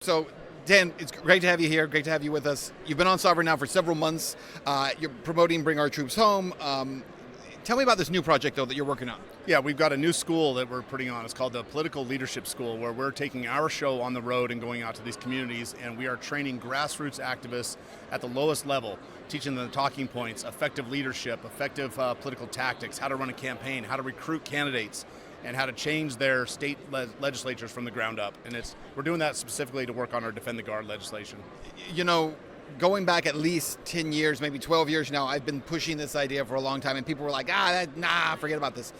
So, Dan, it's great to have you here. Great to have you with us. You've been on Sovren now for several months. You're promoting Bring Our Troops Home. Tell me about this new project, though, that you're working on. Yeah, we've got a new school that we're putting on. It's called the Political Leadership School, where we're taking our show on the road and going out to these communities, and we are training grassroots activists at the lowest level, teaching them the talking points, effective leadership, effective political tactics, how to run a campaign, how to recruit candidates, and how to change their state legislatures from the ground up. And we're doing that specifically to work on our Defend the Guard legislation. You know, going back at least 10 years, maybe 12 years now, I've been pushing this idea for a long time, and people were like, forget about this.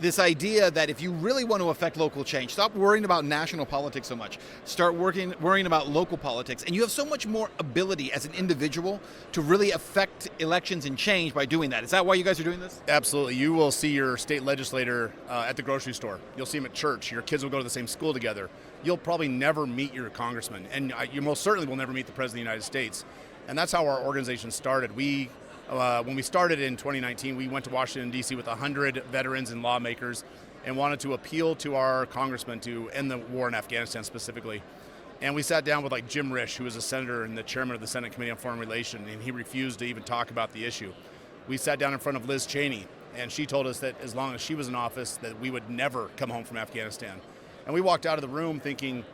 This idea that if you really want to affect local change, stop worrying about national politics so much. Start worrying about local politics. And you have so much more ability as an individual to really affect elections and change by doing that. Is that why you guys are doing this? Absolutely. You will see your state legislator at the grocery store. You'll see him at church. Your kids will go to the same school together. You'll probably never meet your congressman. And you most certainly will never meet the President of the United States. And that's how our organization started. When we started in 2019, we went to Washington, D.C. with 100 veterans and lawmakers and wanted to appeal to our congressmen to end the war in Afghanistan specifically. And we sat down with like Jim Risch, who was a senator and the chairman of the Senate Committee on Foreign Relations, and he refused to even talk about the issue. We sat down in front of Liz Cheney, and she told us that as long as she was in office, that we would never come home from Afghanistan. And we walked out of the room thinking,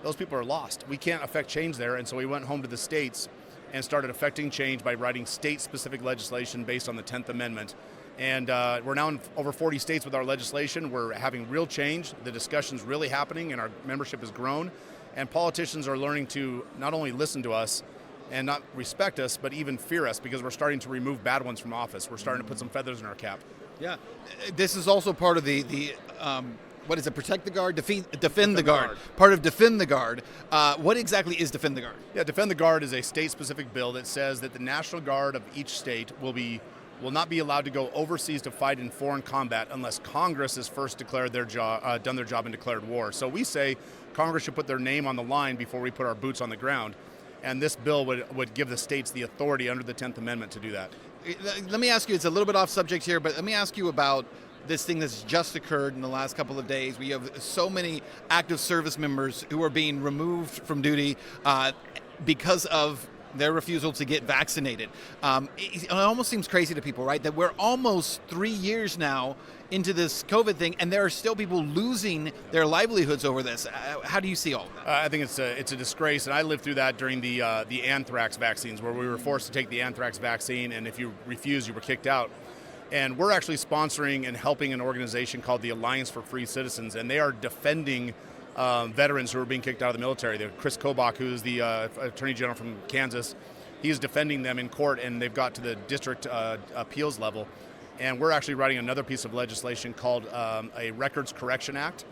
those people are lost. We can't affect change there, and so we went home to the states and started affecting change by writing state-specific legislation based on the 10th Amendment. And we're now in over 40 states with our legislation. We're having real change. The discussion's really happening, and our membership has grown. And politicians are learning to not only listen to us and not respect us, but even fear us, because we're starting to remove bad ones from office. We're starting to put some feathers in our cap. Yeah. This is also part of the what is it? Protect the Guard? Defend the Guard. Part of Defend the Guard. What exactly is Defend the Guard? Yeah, Defend the Guard is a state-specific bill that says that the National Guard of each state will not be allowed to go overseas to fight in foreign combat unless Congress has first declared done their job and declared war. So we say Congress should put their name on the line before we put our boots on the ground. And this bill would give the states the authority under the 10th Amendment to do that. Let me ask you, it's a little bit off subject here, but let me ask you about this thing that's just occurred in the last couple of days. We have so many active service members who are being removed from duty because of their refusal to get vaccinated. It almost seems crazy to people, right? That we're almost 3 years now into this COVID thing, and there are still people losing their livelihoods over this. How do you see all of that? I think it's a disgrace, and I lived through that during the anthrax vaccines, where we were forced to take the anthrax vaccine, and if you refused, you were kicked out. And we're actually sponsoring and helping an organization called the Alliance for Free Citizens, and they are defending veterans who are being kicked out of the military. Chris Kobach, who is the Attorney General from Kansas, he is defending them in court, and they've got to the district appeals level. And we're actually writing another piece of legislation called a Records Correction Act.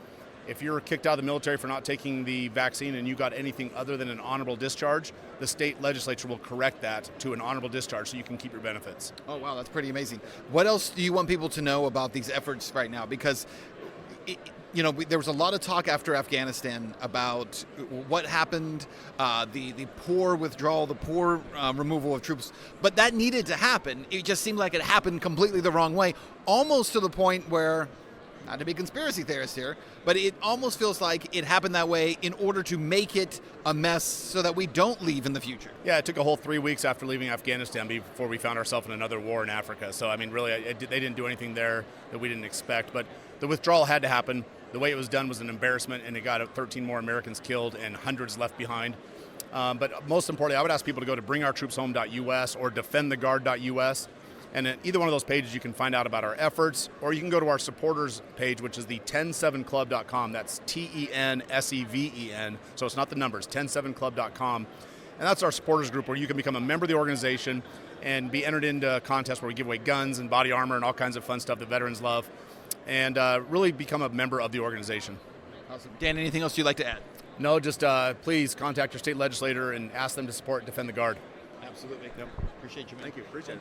If you're kicked out of the military for not taking the vaccine and you got anything other than an honorable discharge, the state legislature will correct that to an honorable discharge so you can keep your benefits. Oh, wow, that's pretty amazing. What else do you want people to know about these efforts right now? Because there was a lot of talk after Afghanistan about what happened, the poor withdrawal, the poor removal of troops. But that needed to happen. It just seemed like it happened completely the wrong way, almost to the point where, not to be conspiracy theorists here, but it almost feels like it happened that way in order to make it a mess so that we don't leave in the future. Yeah, it took a whole 3 weeks after leaving Afghanistan before we found ourselves in another war in Africa. So, I mean, really, they didn't do anything there that we didn't expect. But the withdrawal had to happen. The way it was done was an embarrassment, and it got 13 more Americans killed and hundreds left behind. But most importantly, I would ask people to go to bringourtroopshome.us or defendtheguard.us. And at either one of those pages, you can find out about our efforts, or you can go to our supporters page, which is the 107club.com. That's TENSEVEN. So it's not the numbers, 107club.com. And that's our supporters group where you can become a member of the organization and be entered into contests where we give away guns and body armor and all kinds of fun stuff that veterans love, and really become a member of the organization. Awesome. Dan, anything else you'd like to add? No, just please contact your state legislator and ask them to support Defend the Guard. Absolutely. Yep. Appreciate you, man. Thank you. Appreciate it.